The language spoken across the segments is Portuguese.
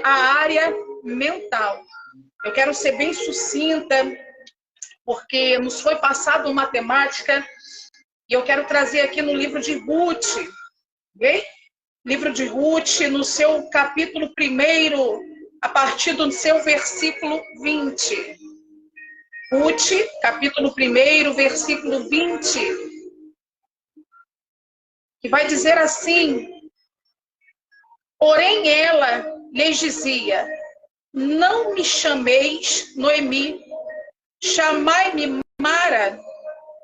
a área mental. Eu quero ser bem sucinta, porque nos foi passado uma temática, e eu quero trazer aqui no livro de Ruth, ok? Livro de Ruth, no seu capítulo 1, a partir do seu versículo 20. Ruth, capítulo 1, versículo 20. Que vai dizer assim: porém ela lhes dizia, não me chameis Noemi, chamai-me Mara,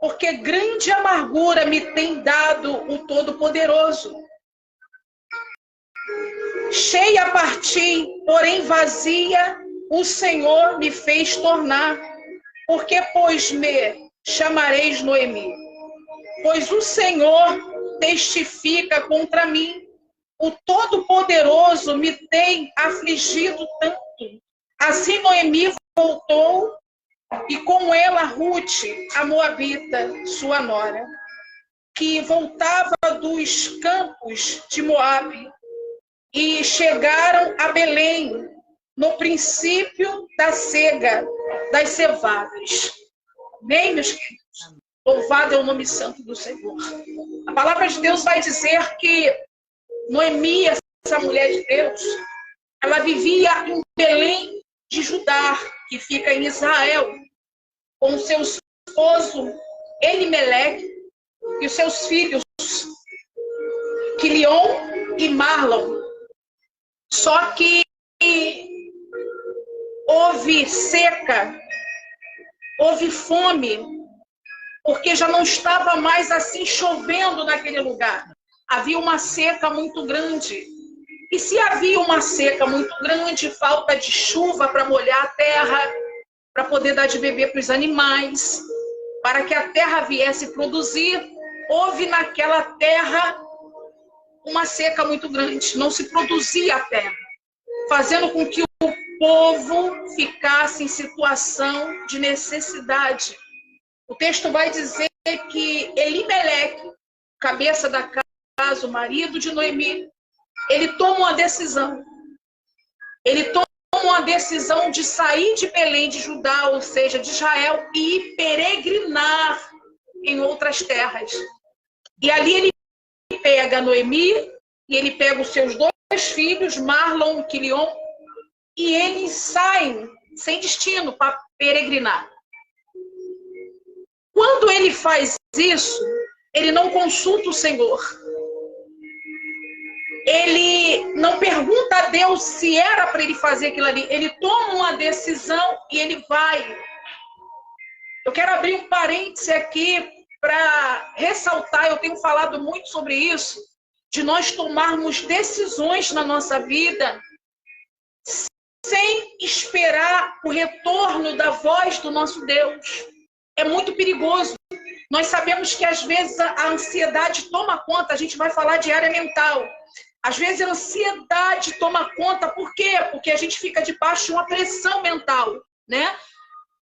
porque grande amargura me tem dado o Todo-Poderoso. Cheia parti, porém vazia, o Senhor me fez tornar. Porque, pois, me chamareis Noemi? Pois o Senhor testifica contra mim. O Todo-Poderoso me tem afligido tanto. Assim Noemi voltou, e com ela Ruth, a moabita, sua nora, que voltava dos campos de Moabe, e chegaram a Belém, no princípio da cega das cevadas. Bem, meus queridos, louvado é o nome santo do Senhor. A palavra de Deus vai dizer que Noemi, essa mulher de Deus, ela vivia em Belém de Judá, que fica em Israel, com seu esposo Elimeleque e os seus filhos Quilion e Marlon. Só que houve seca, houve fome, porque já não estava mais assim chovendo naquele lugar. Havia uma seca muito grande. E se havia uma seca muito grande, falta de chuva para molhar a terra, para poder dar de beber para os animais, para que a terra viesse produzir, houve naquela terra uma seca muito grande, não se produzia a terra, fazendo com que o povo ficasse em situação de necessidade. O texto vai dizer que Elimeleque, cabeça da casa, o marido de Noemi, ele toma uma decisão. Ele toma uma decisão de sair de Belém de Judá, ou seja, de Israel, e ir peregrinar em outras terras. E ali ele pega Noemi, e ele pega os seus dois filhos, Marlon e Quilion, e eles saem sem destino para peregrinar. Quando ele faz isso, ele não consulta o Senhor. Ele não pergunta a Deus se era para ele fazer aquilo ali. Ele toma uma decisão e ele vai. Eu quero abrir um parêntese aqui para ressaltar, eu tenho falado muito sobre isso, de nós tomarmos decisões na nossa vida sem esperar o retorno da voz do nosso Deus. É muito perigoso. Nós sabemos que às vezes a ansiedade toma conta, a gente vai falar de área mental. Às vezes a ansiedade toma conta, por quê? Porque a gente fica debaixo de uma pressão mental, né?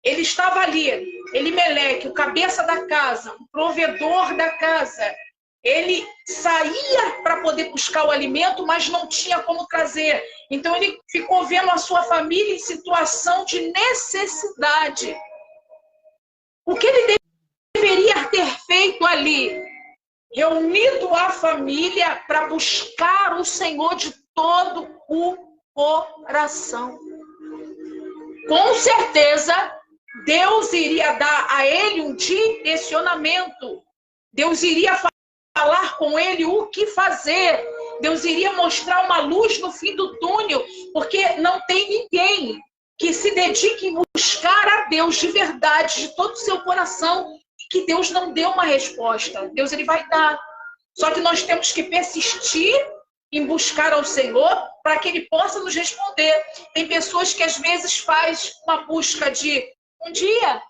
Ele estava ali, Elimeleque, o cabeça da casa, o provedor da casa. Ele saía para poder buscar o alimento, mas não tinha como trazer. Então ele ficou vendo a sua família em situação de necessidade. O que ele deveria ter feito ali? Reunido a família para buscar o Senhor de todo o coração. Com certeza, Deus iria dar a ele um direcionamento. Deus iria falar com ele o que fazer. Deus iria mostrar uma luz no fim do túnel, porque não tem ninguém que se dedique em buscar a Deus de verdade, de todo o seu coração, que Deus não dê uma resposta. Deus ele vai dar. Só que nós temos que persistir em buscar ao Senhor para que ele possa nos responder. Tem pessoas que às vezes faz uma busca de um dia,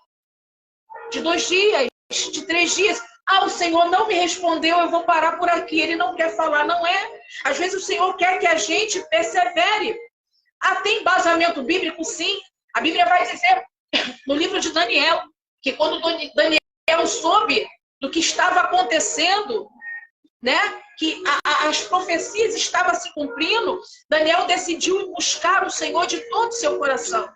de 2 dias, de 3 dias. Ah, o Senhor não me respondeu, eu vou parar por aqui. Ele não quer falar, não é? Às vezes o Senhor quer que a gente persevere. Ah, tem embasamento bíblico? Sim. A Bíblia vai dizer no livro de Daniel, que quando Daniel soube do que estava acontecendo, né? que as profecias estavam se cumprindo, Daniel decidiu ir buscar o Senhor de todo o seu coração.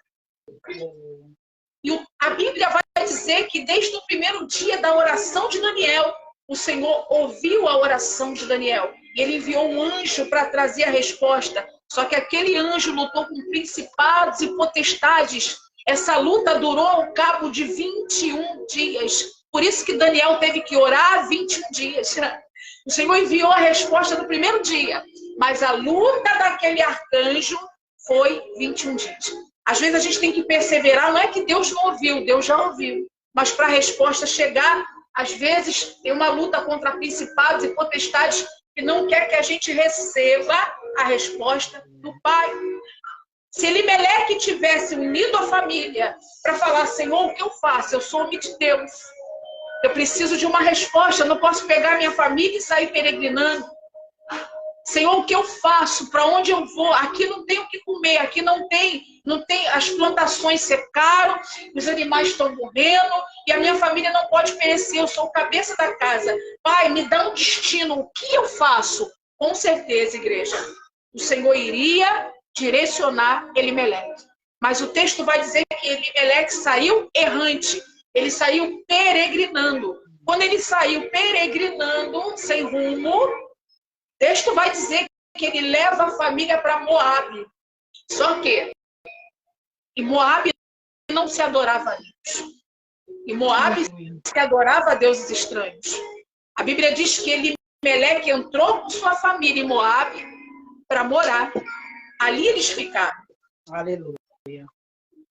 E a Bíblia vai dizer que desde o primeiro dia da oração de Daniel, o Senhor ouviu a oração de Daniel. E ele enviou um anjo para trazer a resposta. Só que aquele anjo lutou com principados e potestades. Essa luta durou ao cabo de 21 dias. Por isso que Daniel teve que orar 21 dias. O Senhor enviou a resposta no primeiro dia. Mas a luta daquele arcanjo foi 21 dias. Às vezes a gente tem que perseverar. Não é que Deus não ouviu, Deus já ouviu. Mas para a resposta chegar, às vezes tem uma luta contra principados e potestades que não quer que a gente receba a resposta do Pai. Se Elimeleque tivesse unido a família para falar, Senhor, o que eu faço? Eu sou homem de Deus. Eu preciso de uma resposta. Eu não posso pegar minha família e sair peregrinando. Senhor, o que eu faço? Para onde eu vou? Aqui não tem o que comer. Aqui não tem, as plantações secaram, os animais estão morrendo e a minha família não pode perecer. Eu sou o cabeça da casa. Pai, me dá um destino. O que eu faço? Com certeza, igreja, o Senhor iria direcionar Elimeleque. Mas o texto vai dizer que Elimeleque saiu errante. Ele saiu peregrinando. Quando ele saiu peregrinando, sem rumo, o texto vai dizer que ele leva a família para Moabe. Só que em Moabe não se adorava a Deus. Em Moabe se adorava a deuses estranhos. A Bíblia diz que Elimeleque entrou com sua família em Moabe para morar. Ali eles ficaram. Aleluia.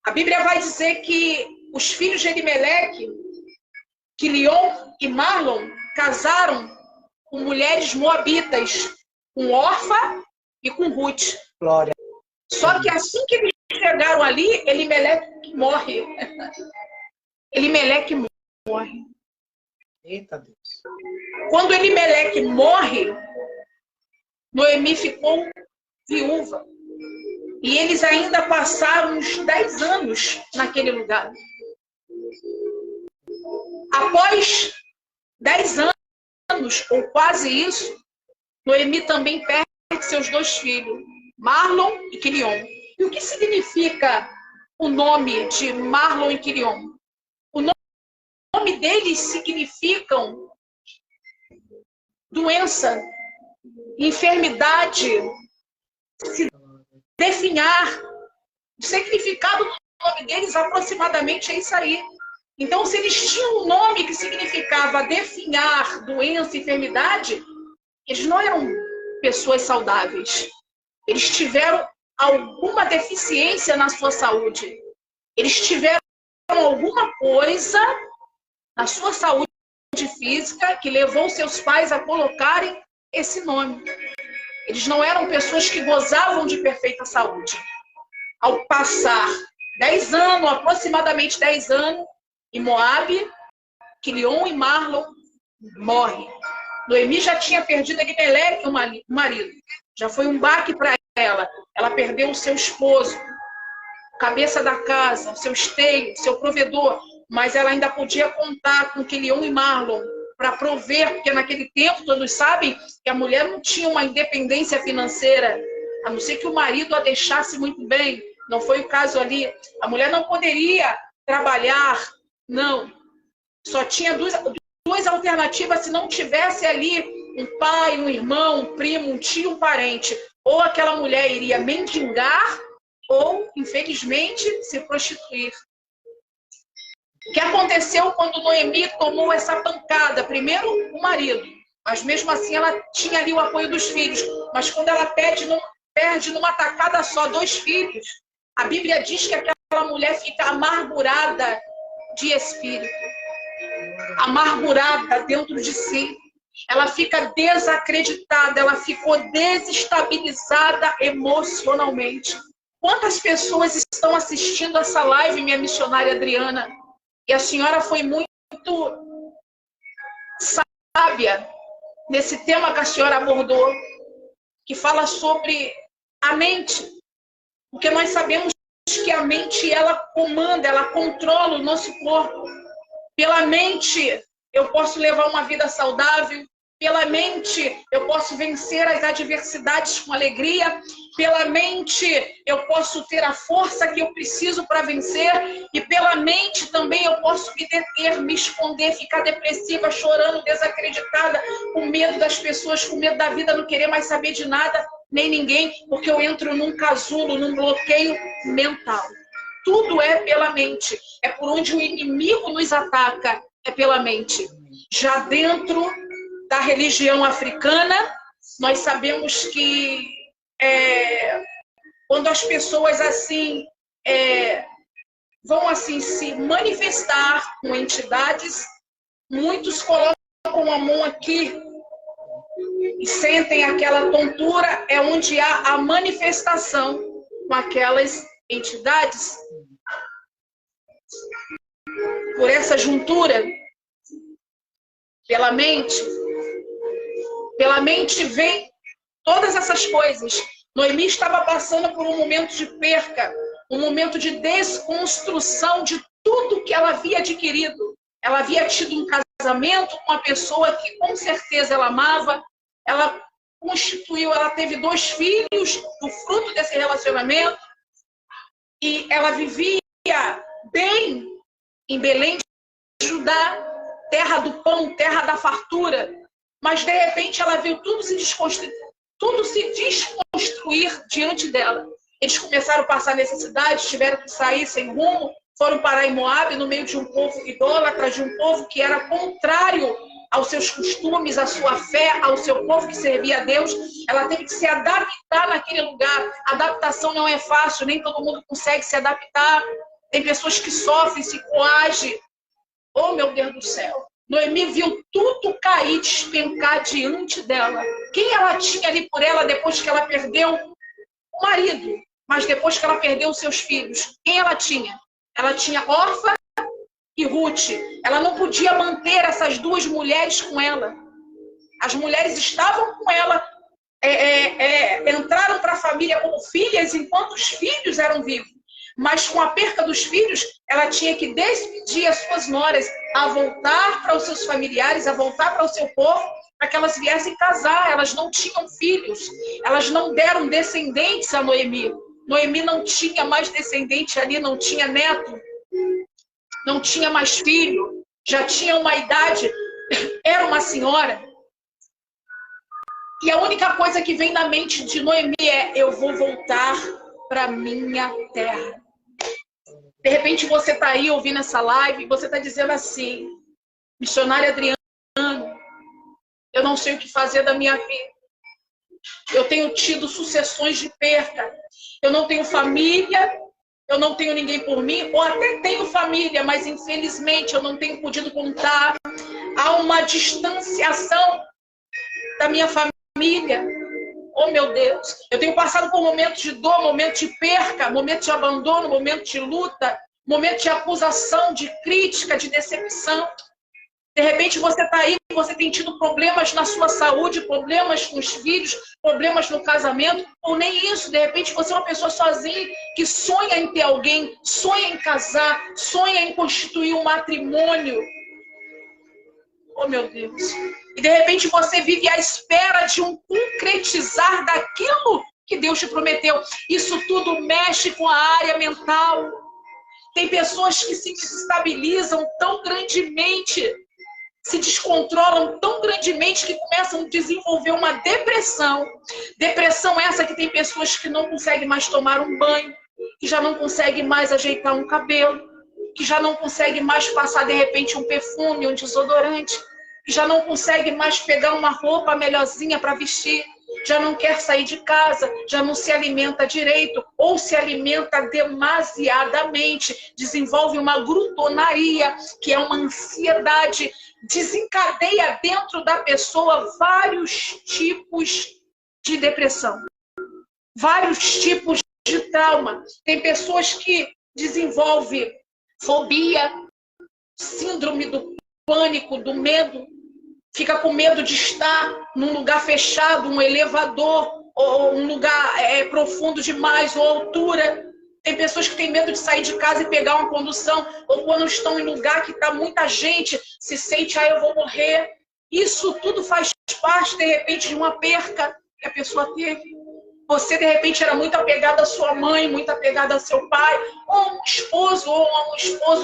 A Bíblia vai dizer que os filhos de Elimeleque, Quilion e Marlon, casaram com mulheres moabitas, com Orfa e com Ruth. Glória. Só que assim que eles chegaram ali, Elimeleque morre. Elimeleque morre. Eita Deus. Quando Elimeleque morre, Noemi ficou viúva. E eles ainda passaram uns 10 anos naquele lugar. Após 10 anos, ou quase isso, Noemi também perde seus 2 filhos, Marlon e Quilion. E o que significa o nome de Marlon e Quilion? O nome deles significam doença, enfermidade, se definhar. O significado do nome deles aproximadamente é isso aí. Então, se eles tinham um nome que significava definhar, doença, enfermidade, eles não eram pessoas saudáveis. Eles tiveram alguma deficiência na sua saúde. Eles tiveram alguma coisa na sua saúde física que levou seus pais a colocarem esse nome. Eles não eram pessoas que gozavam de perfeita saúde. Ao passar 10 anos, aproximadamente 10 anos, em Moabe, Quilion e Marlon morrem. Noemi já tinha perdido Elimeleque, o marido. Já foi um baque para ela. Ela perdeu o seu esposo, cabeça da casa, o seu esteio, seu provedor. Mas ela ainda podia contar com Quilion e Marlon para prover, porque naquele tempo todos sabem que a mulher não tinha uma independência financeira, a não ser que o marido a deixasse muito bem. Não foi o caso ali. A mulher não poderia trabalhar, não. Só tinha duas alternativas se não tivesse ali um pai, um irmão, um primo, um tio, um parente. Ou aquela mulher iria mendigar, ou, infelizmente, se prostituir. O que aconteceu quando Noemi tomou essa pancada? Primeiro, o mas mesmo assim ela tinha ali o apoio dos filhos. Mas quando ela perde numa tacada só 2 filhos, a Bíblia diz que aquela mulher fica amargurada de espírito, amargurada dentro de si. Ela fica desacreditada, ela ficou desestabilizada emocionalmente. Quantas pessoas estão assistindo essa live, minha missionária Adriana? E a senhora foi muito sábia nesse tema que a senhora abordou, que fala sobre a mente. Porque nós sabemos que a mente, ela comanda, ela controla o nosso corpo. Pela mente, eu posso levar uma vida saudável. Pela mente, eu posso vencer as adversidades com alegria. Pela mente, eu posso ter a força que eu preciso para vencer. E pela mente também eu posso me deter, me esconder, ficar depressiva, chorando, desacreditada, com medo das pessoas, com medo da vida, não querer mais saber de nada, nem ninguém, porque eu entro num casulo, num bloqueio mental. Tudo é pela mente. É por onde o inimigo nos ataca, é pela mente. Já dentro da religião africana, nós sabemos que quando as pessoas assim vão assim se manifestar com entidades, muitos colocam a mão aqui e sentem aquela tontura, é onde há a manifestação com aquelas entidades. Por essa juntura, pela mente vem todas essas coisas. Noemi estava passando por um momento de perca, um momento de desconstrução de tudo que ela havia adquirido. Ela havia tido um casamento com uma pessoa que com certeza ela amava, ela teve 2 filhos do fruto desse relacionamento, e ela vivia bem em Belém de Judá, terra do pão, terra da fartura, mas de repente ela viu tudo se desconstruir diante dela. Eles começaram a passar necessidade, tiveram que sair sem rumo, foram parar em Moabe, no meio de um povo idólatra, de um povo que era contrário aos seus costumes, à sua fé, ao seu povo que servia a Deus. Ela teve que se adaptar naquele lugar. A adaptação não é fácil, nem todo mundo consegue se adaptar. Tem pessoas que sofrem, se coagem. Oh, meu Deus do céu! Noemi viu tudo cair, despencar diante dela. Quem ela tinha ali por ela depois que ela perdeu o marido, mas depois que ela perdeu os seus filhos? Quem ela tinha? Ela tinha Orfa e Ruth. Ela não podia manter essas 2 mulheres com ela. As mulheres estavam com ela, entraram para a família como filhas enquanto os filhos eram vivos. Mas com a perca dos filhos, ela tinha que despedir as suas noras, a voltar para os seus familiares, a voltar para o seu povo, para que elas viessem casar. Elas não tinham filhos, elas não deram descendentes a Noemi. Noemi não tinha mais descendente ali, não tinha neto, não tinha mais filho, já tinha uma idade, era uma senhora. E a única coisa que vem na mente de Noemi é: eu vou voltar para minha terra. De repente você está aí ouvindo essa live e você está dizendo assim: missionária Adriana, eu não sei o que fazer da minha vida. Eu tenho tido sucessões de perca. Eu não tenho família, eu não tenho ninguém por mim, ou até tenho família, mas infelizmente eu não tenho podido contar. Há uma distanciação da minha família. Oh, meu Deus, eu tenho passado por momentos de dor, momentos de perca, momentos de abandono, momentos de luta, momentos de acusação, de crítica, de decepção. De repente você está aí, você tem tido problemas na sua saúde, problemas com os filhos, problemas no casamento, ou nem isso. De repente você é uma pessoa sozinha que sonha em ter alguém, sonha em casar, sonha em constituir um matrimônio. Oh, meu Deus. E de repente você vive à espera de um concretizar daquilo que Deus te prometeu. Isso tudo mexe com a área mental. Tem pessoas que se desestabilizam tão grandemente, se descontrolam tão grandemente que começam a desenvolver uma depressão. Depressão essa que tem pessoas que não conseguem mais tomar um banho, que já não conseguem mais ajeitar um cabelo, que já não consegue mais passar de repente um perfume, um desodorante, que já não consegue mais pegar uma roupa melhorzinha para vestir, já não quer sair de casa, já não se alimenta direito, ou se alimenta demasiadamente, desenvolve uma glutonaria, que é uma ansiedade, desencadeia dentro da pessoa vários tipos de depressão, vários tipos de trauma. Tem pessoas que desenvolvem fobia, síndrome do pânico, do medo, fica com medo de estar num lugar fechado, um elevador, ou um lugar profundo demais, ou altura. Tem pessoas que têm medo de sair de casa e pegar uma condução, ou quando estão em lugar que está muita gente, se sente: eu vou morrer, Isso tudo faz parte, de repente, de uma perca que a pessoa teve. Você, de repente, era muito apegado à sua mãe, muito apegado ao seu pai, ou um esposo,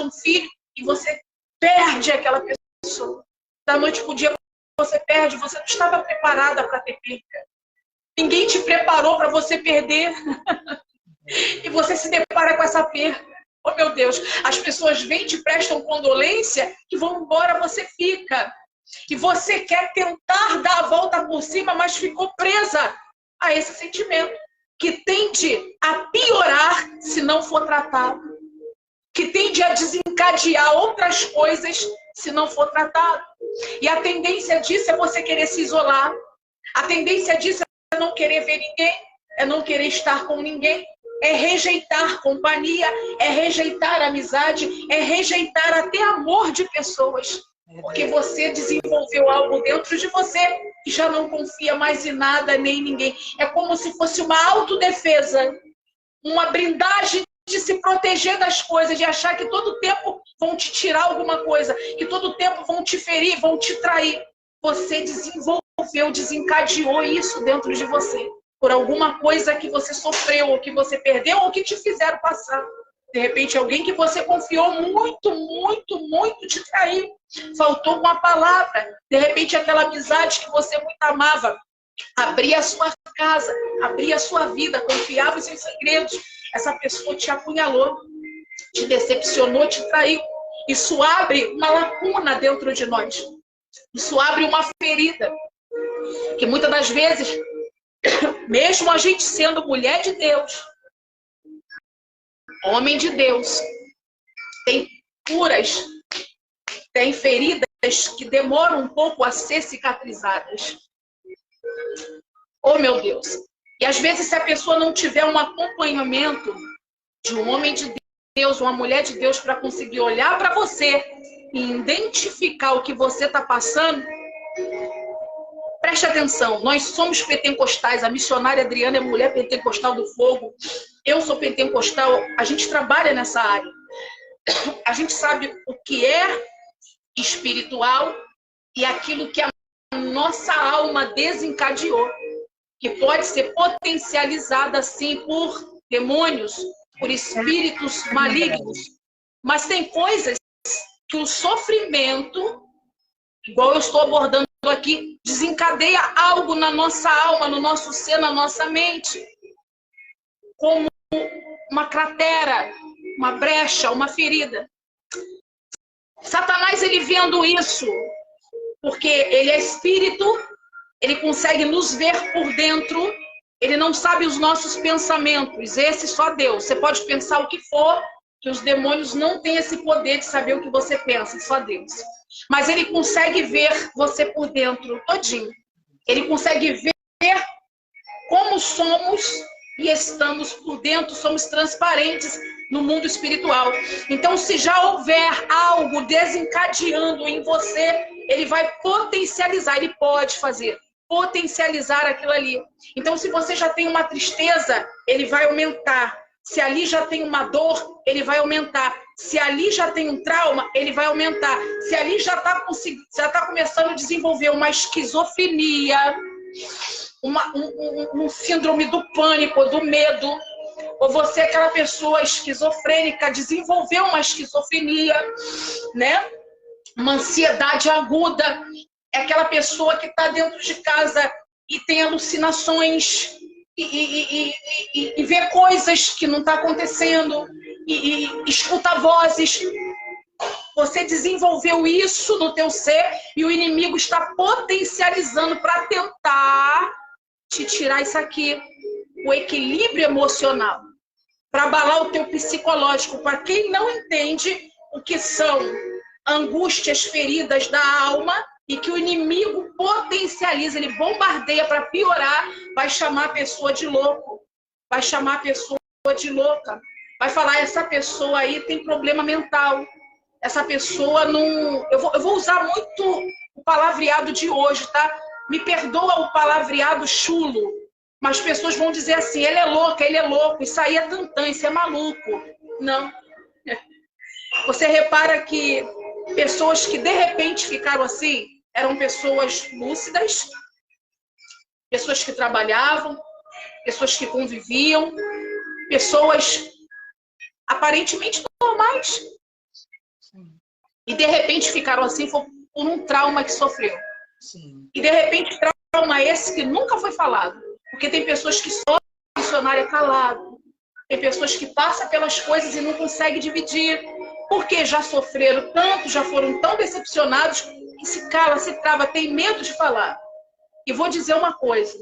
um filho, e você perde aquela pessoa. Da noite para o dia você perde, você não estava preparada para ter perda. Ninguém te preparou para você perder. E você se depara com essa perda. Oh, meu Deus, as pessoas vêm, te prestam condolência, e vão embora, você fica. E você quer tentar dar a volta por cima, mas ficou presa a esse sentimento, que tende a piorar se não for tratado, que tende a desencadear outras coisas se não for tratado. E a tendência disso é você querer se isolar. A tendência disso é não querer ver ninguém, é não querer estar com ninguém, é rejeitar companhia, é rejeitar amizade, é rejeitar até amor de pessoas. Porque você desenvolveu algo dentro de você que já não confia mais em nada nem em ninguém. É como se fosse uma autodefesa, uma blindagem de se proteger das coisas, de achar que todo tempo vão te tirar alguma coisa, que todo tempo vão te ferir, vão te trair. Você desenvolveu, desencadeou isso dentro de você, por alguma coisa que você sofreu, ou que você perdeu, ou que te fizeram passar. De repente, alguém que você confiou muito, muito, muito te traiu. Faltou uma palavra. De repente, aquela amizade que você muito amava, abria a sua casa, abria a sua vida, confiava em seus segredos. Essa pessoa te apunhalou, te decepcionou, te traiu. Isso abre uma lacuna dentro de nós. Isso abre uma ferida. Que muitas das vezes, mesmo a gente sendo mulher de Deus, homem de Deus, tem curas, tem feridas que demoram um pouco a ser cicatrizadas. Oh, meu Deus! E às vezes, se a pessoa não tiver um acompanhamento de um homem de Deus, uma mulher de Deus, para conseguir olhar para você e identificar o que você está passando, preste atenção, nós somos pentecostais, a missionária Adriana é mulher pentecostal do fogo, eu sou pentecostal, a gente trabalha nessa área. A gente sabe o que é espiritual e aquilo que a nossa alma desencadeou, que pode ser potencializada, assim, por demônios, por espíritos malignos. Mas tem coisas que o sofrimento, igual eu estou abordando aqui, desencadeia algo na nossa alma, no nosso ser, na nossa mente. Como uma cratera, uma brecha, uma ferida. Satanás, ele vendo isso, porque ele é espírito, ele consegue nos ver por dentro, ele não sabe os nossos pensamentos, esse só Deus. Você pode pensar o que for, que os demônios não têm esse poder de saber o que você pensa, só Deus. Mas ele consegue ver você por dentro todinho. Ele consegue ver como somos e estamos por dentro, somos transparentes no mundo espiritual. Então, se já houver algo desencadeando em você, ele vai potencializar, ele pode fazer, potencializar aquilo ali. Então, se você já tem uma tristeza, ele vai aumentar. Se ali já tem uma dor, ele vai aumentar. Se ali já tem um trauma, ele vai aumentar. Se ali já está começando a desenvolver uma esquizofrenia, um síndrome do pânico, do medo, ou você é aquela pessoa esquizofrênica, desenvolveu uma esquizofrenia, né? Uma ansiedade aguda, é aquela pessoa que está dentro de casa e tem alucinações e vê coisas que não estão acontecendo e escuta vozes. Você desenvolveu isso no teu ser e o inimigo está potencializando para tentar te tirar isso aqui, o equilíbrio emocional, para abalar o teu psicológico. Para quem não entende o que são angústias, feridas da alma, e que o inimigo potencializa, ele bombardeia para piorar, vai chamar a pessoa de louco, vai chamar a pessoa de louca, vai falar, essa pessoa aí tem problema mental, essa pessoa não... Eu vou usar muito o palavreado de hoje, tá? Me perdoa o palavreado chulo, mas as pessoas vão dizer assim, ele é louca, ele é louco, isso aí é tantã, isso é maluco. Não. Você repara que pessoas que de repente ficaram assim, eram pessoas lúcidas, pessoas que trabalhavam, pessoas que conviviam, pessoas aparentemente normais. E de repente ficaram assim por um trauma que sofreu. Sim. E de repente trauma esse que nunca foi falado. Porque tem pessoas que só o missionário é calado. Tem pessoas que passam pelas coisas e não conseguem dividir. Porque já sofreram tanto, já foram tão decepcionados que se cala, se trava, tem medo de falar. E vou dizer uma coisa.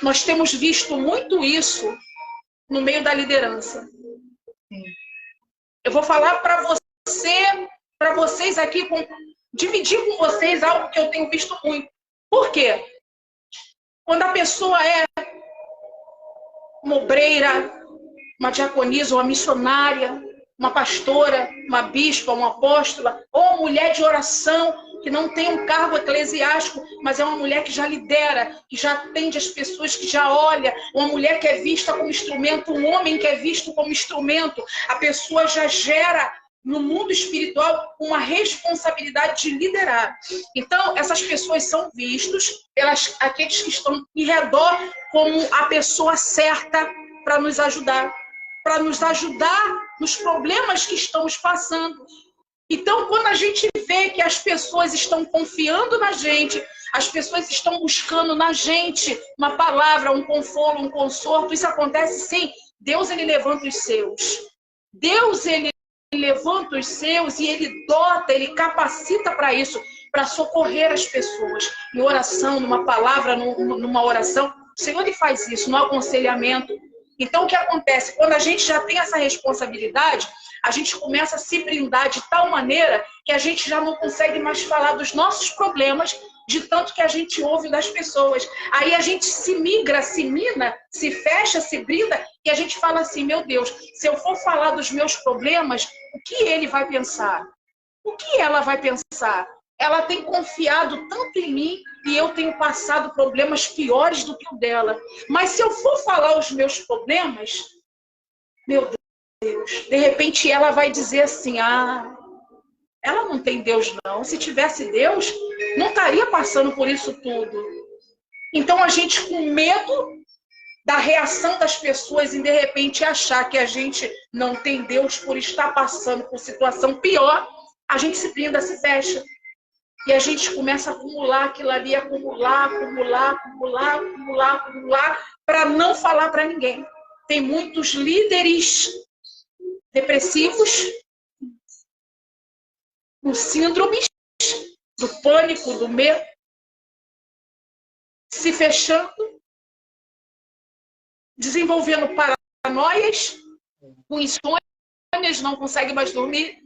Nós temos visto muito isso no meio da liderança. Eu vou falar para vocês aqui, dividir com vocês algo que eu tenho visto muito. Por quê? Quando a pessoa é uma obreira, uma diaconisa, uma missionária, uma pastora, uma bispa, uma apóstola, ou uma mulher de oração, que não tem um cargo eclesiástico, mas é uma mulher que já lidera, que já atende as pessoas, que já olha, uma mulher que é vista como instrumento, um homem que é visto como instrumento, a pessoa já gera no mundo espiritual uma responsabilidade de liderar. Então, essas pessoas são vistos pelas aqueles que estão em redor como a pessoa certa para nos ajudar nos problemas que estamos passando. Então, quando a gente vê que as pessoas estão confiando na gente, as pessoas estão buscando na gente uma palavra, um consolo, um consorto, isso acontece sim. Deus, ele levanta os seus. Deus, ele levanta os seus e ele dota, ele capacita para isso, para socorrer as pessoas. Em oração, numa palavra, numa oração. O Senhor, ele faz isso, no aconselhamento. Então, o que acontece? Quando a gente já tem essa responsabilidade, a gente começa a se blindar de tal maneira que a gente já não consegue mais falar dos nossos problemas, de tanto que a gente ouve das pessoas. Aí a gente se migra, se mina, se fecha, se brinda, e a gente fala assim, meu Deus, se eu for falar dos meus problemas, o que ele vai pensar? O que ela vai pensar? Ela tem confiado tanto em mim e eu tenho passado problemas piores do que o dela. Mas se eu for falar os meus problemas, meu Deus, de repente ela vai dizer assim, ela não tem Deus não. Se tivesse Deus, não estaria passando por isso tudo. Então a gente com medo da reação das pessoas em de repente achar que a gente não tem Deus por estar passando por situação pior, a gente se blinda, se fecha. E a gente começa a acumular aquilo ali, acumular, para não falar para ninguém. Tem muitos líderes depressivos, com síndromes do pânico, do medo, se fechando, desenvolvendo paranoias, com insônias, não conseguem mais dormir.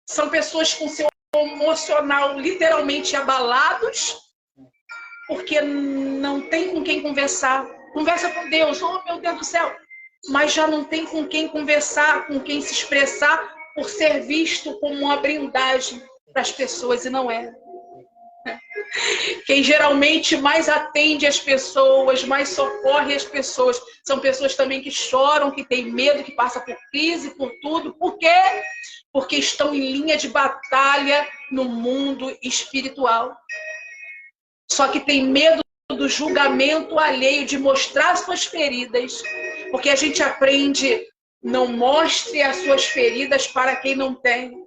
São pessoas com seu emocional literalmente abalados, porque não tem com quem conversar. Conversa com Deus, oh meu Deus do céu, mas já não tem com quem conversar, com quem se expressar, por ser visto como uma blindagem para as pessoas, e não é. Quem geralmente mais atende as pessoas, mais socorre as pessoas, são pessoas também que choram, que têm medo, que passam por crise, por tudo. Por quê? Porque estão em linha de batalha no mundo espiritual. Só que tem medo do julgamento alheio, de mostrar suas feridas. Porque a gente aprende, não mostre as suas feridas para quem não tem.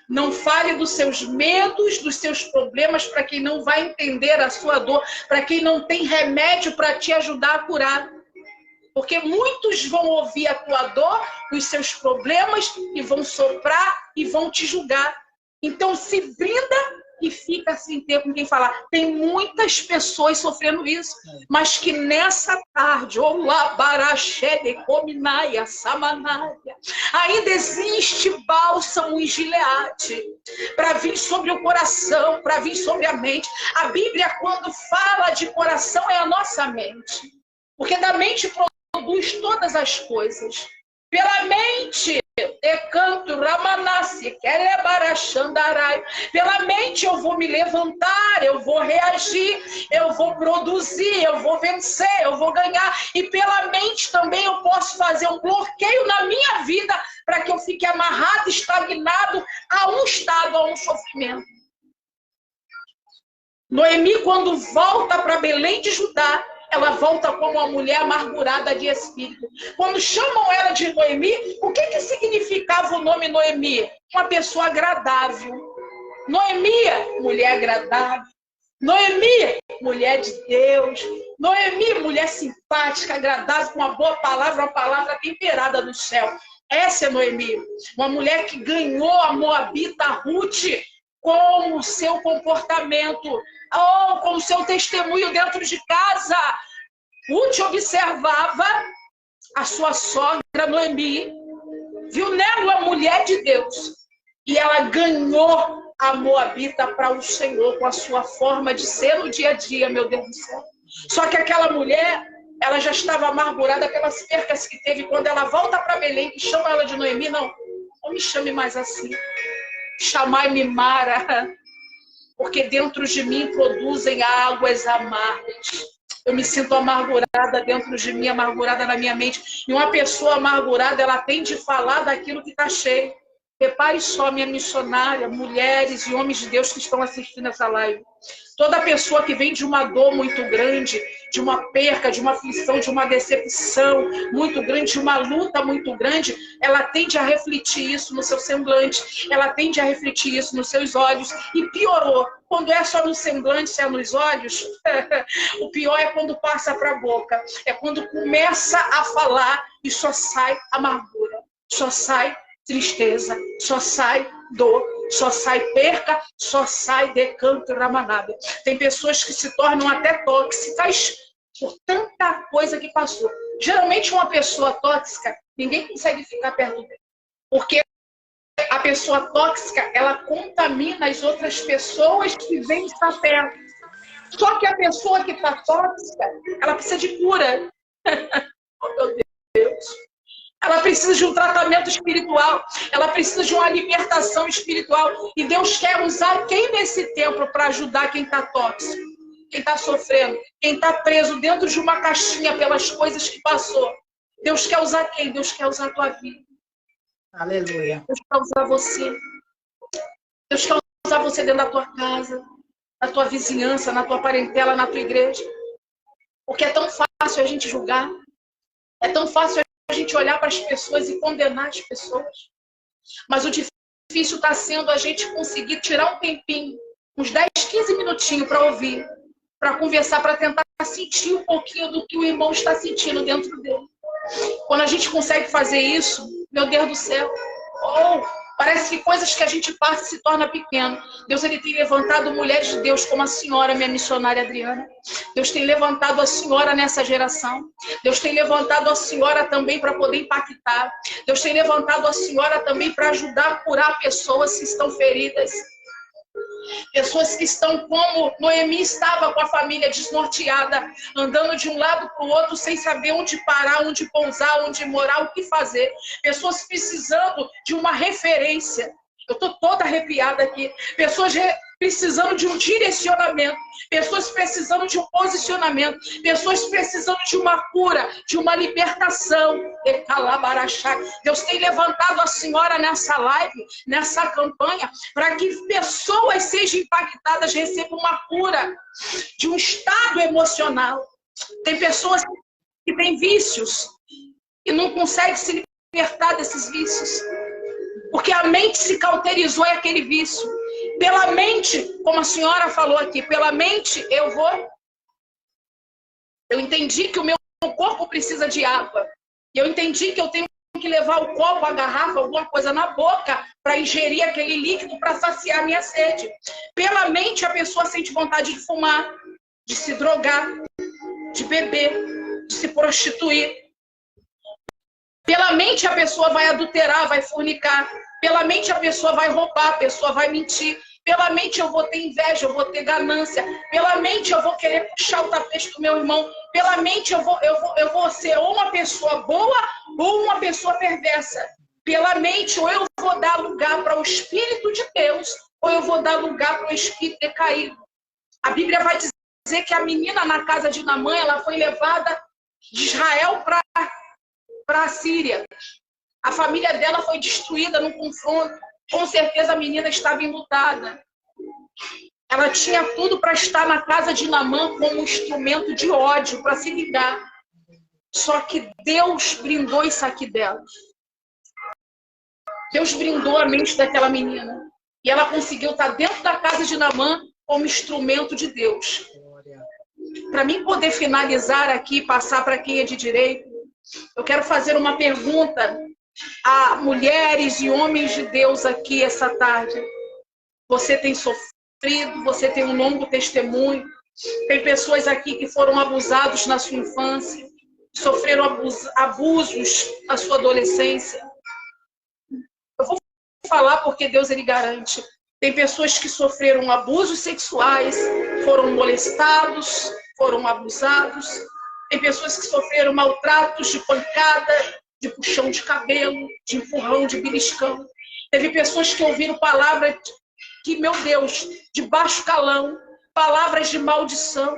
Não fale dos seus medos, dos seus problemas, para quem não vai entender a sua dor, para quem não tem remédio para te ajudar a curar. Porque muitos vão ouvir a tua dor, os seus problemas, e vão soprar e vão te julgar. Então se brinda e fica sem ter com quem falar. Tem muitas pessoas sofrendo isso, mas que nessa tarde, ainda existe bálsamo em Gileade para vir sobre o coração, para vir sobre a mente. A Bíblia, quando fala de coração, é a nossa mente. Porque da mente produz todas as coisas. Pela mente Decanto Ramanassi, Kelebarachandarai. Pela mente eu vou me levantar, eu vou reagir, eu vou produzir, eu vou vencer, eu vou ganhar. E pela mente também eu posso fazer um bloqueio na minha vida para que eu fique amarrado, estagnado a um estado, a um sofrimento. Noemi, quando volta para Belém de Judá, ela volta como uma mulher amargurada de espírito. Quando chamam ela de Noemi, o que significava o nome Noemi? Uma pessoa agradável. Noemi, mulher agradável. Noemi, mulher de Deus. Noemi, mulher simpática, agradável, com uma boa palavra, uma palavra temperada do céu. Essa é Noemi. Uma mulher que ganhou a moabita Ruth com o seu comportamento, com o seu testemunho dentro de casa. Ruth observava a sua sogra Noemi, viu nela uma mulher de Deus, e ela ganhou a moabita para o Senhor com a sua forma de ser no dia a dia, meu Deus do céu. Só que aquela mulher, ela já estava amargurada pelas percas que teve. Quando ela volta para Belém e chama ela de Noemi, não me chame mais assim. Chamai-me Mara, porque dentro de mim produzem águas amargas. Eu me sinto amargurada dentro de mim, amargurada na minha mente. E uma pessoa amargurada, ela tem de falar daquilo que está cheio. Repare só, minha missionária, mulheres e homens de Deus que estão assistindo essa live. Toda pessoa que vem de uma dor muito grande, de uma perca, de uma aflição, de uma decepção muito grande, de uma luta muito grande, ela tende a refletir isso no seu semblante, ela tende a refletir isso nos seus olhos. E piorou, quando é só no semblante, se é nos olhos, o pior é quando passa para a boca. É quando começa a falar e só sai amargura, só sai tristeza, só sai dor, só sai perca, só sai decanto ramanada. Tem pessoas que se tornam até tóxicas por tanta coisa que passou. Geralmente uma pessoa tóxica, ninguém consegue ficar perto dela. Porque a pessoa tóxica, ela contamina as outras pessoas que vêm estar perto. Só que a pessoa que está tóxica, ela precisa de cura. Oh, meu Deus. Ela precisa de um tratamento espiritual. Ela precisa de uma libertação espiritual. E Deus quer usar quem nesse tempo para ajudar quem está tóxico, quem está sofrendo, quem está preso dentro de uma caixinha pelas coisas que passou. Deus quer usar quem? Deus quer usar a tua vida. Aleluia. Deus quer usar você. Deus quer usar você dentro da tua casa, na tua vizinhança, na tua parentela, na tua igreja. Porque é tão fácil a gente julgar. É tão fácil a gente olhar para as pessoas e condenar as pessoas. Mas o difícil está sendo a gente conseguir tirar um tempinho, uns 10, 15 minutinhos para ouvir, para conversar, para tentar sentir um pouquinho do que o irmão está sentindo dentro dele. Quando a gente consegue fazer isso, meu Deus do céu, parece que coisas que a gente passa se torna pequeno. Deus, ele tem levantado mulheres de Deus como a senhora, minha missionária Adriana. Deus tem levantado a senhora nessa geração. Deus tem levantado a senhora também para poder impactar. Deus tem levantado a senhora também para ajudar a curar pessoas que estão feridas. Pessoas que estão como Noemi estava, com a família desnorteada, andando de um lado para o outro sem saber onde parar, onde pousar, onde morar, o que fazer. Pessoas precisando de uma referência. Eu estou toda arrepiada aqui. Pessoas precisando de um direcionamento. Pessoas precisando de um posicionamento. Pessoas precisando de uma cura, de uma libertação. Deus tem levantado a senhora nessa live, nessa campanha, para que pessoas sejam impactadas, recebam uma cura de um estado emocional. Tem pessoas que têm vícios e não conseguem se libertar desses vícios. Porque a mente se cauterizou em aquele vício. Pela mente, como a senhora falou aqui, pela mente eu entendi que o meu corpo precisa de água. E eu entendi que eu tenho que levar o copo, a garrafa, alguma coisa na boca para ingerir aquele líquido para saciar a minha sede. Pela mente, a pessoa sente vontade de fumar, de se drogar, de beber, de se prostituir. Pela mente, a pessoa vai adulterar, vai fornicar. Pela mente, a pessoa vai roubar, a pessoa vai mentir. Pela mente, eu vou ter inveja, eu vou ter ganância. Pela mente, eu vou querer puxar o tapete do meu irmão. Pela mente, eu vou ser ou uma pessoa boa ou uma pessoa perversa. pela mente, ou eu vou dar lugar para o Espírito de Deus, ou eu vou dar lugar para o Espírito decaído. A Bíblia vai dizer que a menina na casa de Naamã, ela foi levada de Israel para a Síria. A família dela foi destruída no confronto. Com certeza a menina estava enlutada. Ela tinha tudo para estar na casa de Naamã como um instrumento de ódio, para se vingar. Só que Deus brindou isso aqui dela. Deus brindou a mente daquela menina. E ela conseguiu estar dentro da casa de Naamã como instrumento de Deus. Para mim poder finalizar aqui e passar para quem é de direito, eu quero fazer uma pergunta a mulheres e homens de Deus aqui essa tarde. Você tem sofrido, você tem um longo testemunho, tem pessoas aqui que foram abusados na sua infância, sofreram abusos na sua adolescência. Eu vou falar porque Deus, ele garante. Tem pessoas que sofreram abusos sexuais, foram molestados, foram abusados. Tem pessoas que sofreram maltratos de pancada, de puxão de cabelo, de empurrão, de beliscão. Teve pessoas que ouviram palavras que, meu Deus, de baixo calão, palavras de maldição,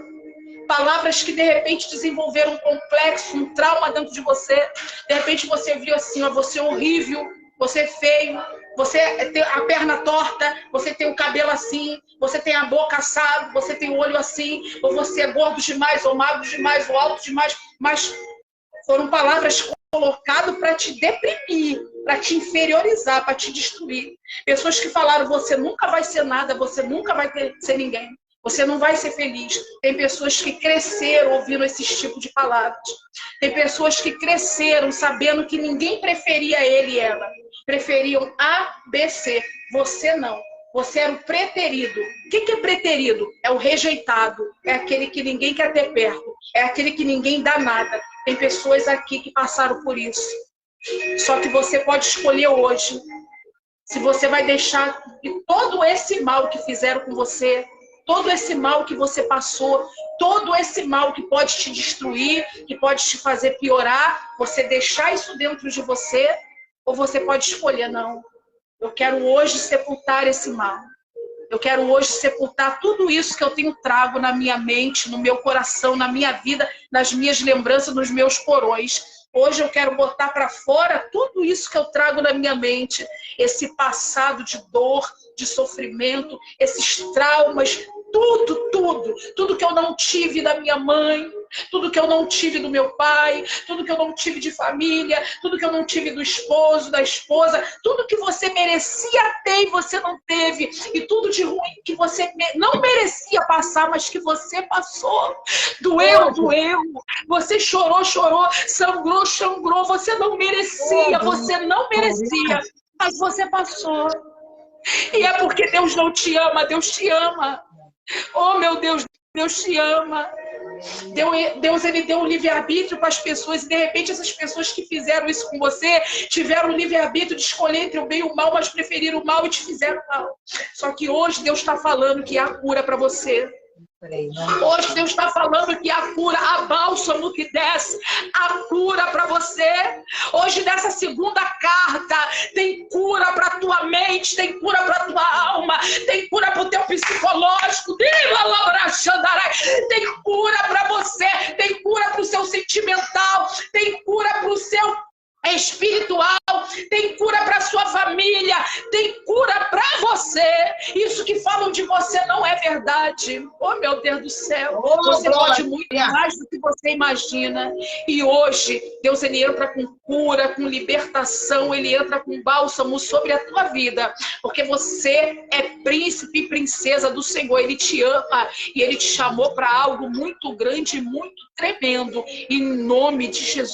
palavras que de repente desenvolveram um complexo, um trauma dentro de você. De repente você viu assim, ó, você é horrível, você é feio, você tem a perna torta, você tem o cabelo assim, você tem a boca assada, você tem o olho assim, ou você é gordo demais, ou magro demais, ou alto demais. Mas foram palavras colocadas para te deprimir, para te inferiorizar, para te destruir. Pessoas que falaram, você nunca vai ser nada, você nunca vai ser ninguém. Você não vai ser feliz. Tem pessoas que cresceram ouvindo esses tipos de palavras. Tem pessoas que cresceram sabendo que ninguém preferia ele e ela. Preferiam A, B, C. Você não. Você era o preterido. O que é preterido? É o rejeitado. É aquele que ninguém quer ter perto. É aquele que ninguém dá nada. Tem pessoas aqui que passaram por isso. Só que você pode escolher hoje se você vai deixar que todo esse mal que fizeram com você, todo esse mal que você passou, todo esse mal que pode te destruir, que pode te fazer piorar, você deixar isso dentro de você, ou você pode escolher, não. Eu quero hoje sepultar esse mal. Eu quero hoje sepultar tudo isso que eu tenho trago na minha mente, no meu coração, na minha vida, nas minhas lembranças, nos meus porões. Hoje eu quero botar para fora tudo isso que eu trago na minha mente, esse passado de dor, de sofrimento, esses traumas, tudo que eu não tive da minha mãe, tudo que eu não tive do meu pai, tudo que eu não tive de família, tudo que eu não tive do esposo, da esposa, tudo que você merecia ter e você não teve, e tudo de ruim que você não merecia passar, mas que você passou. Doeu, você chorou, sangrou, você não merecia, mas você passou. E é porque Deus não te ama, Deus te ama. Oh, meu Deus, Deus te ama. Deus, ele deu um livre-arbítrio para as pessoas, e de repente essas pessoas que fizeram isso com você tiveram o livre-arbítrio de escolher entre o bem e o mal, mas preferiram o mal e te fizeram mal. Só que hoje Deus está falando que há cura para você. Hoje Deus está falando que há cura, há bálsamo que desce, há cura para você. Hoje nessa segunda carta tem cura para a tua mente, tem cura para a tua alma, tem cura para o teu psicológico, tem cura para você, tem cura para o seu sentimental, tem cura para o seu espiritual, tem cura para sua família, tem cura para você. Isso que falam de você não é verdade. Oh, meu Deus do céu, você pode muito mais do que você imagina. E hoje Deus, ele entra com cura, com libertação, ele entra com bálsamo sobre a tua vida, porque você é príncipe e princesa do Senhor. Ele te ama e ele te chamou para algo muito grande, muito tremendo, em nome de Jesus.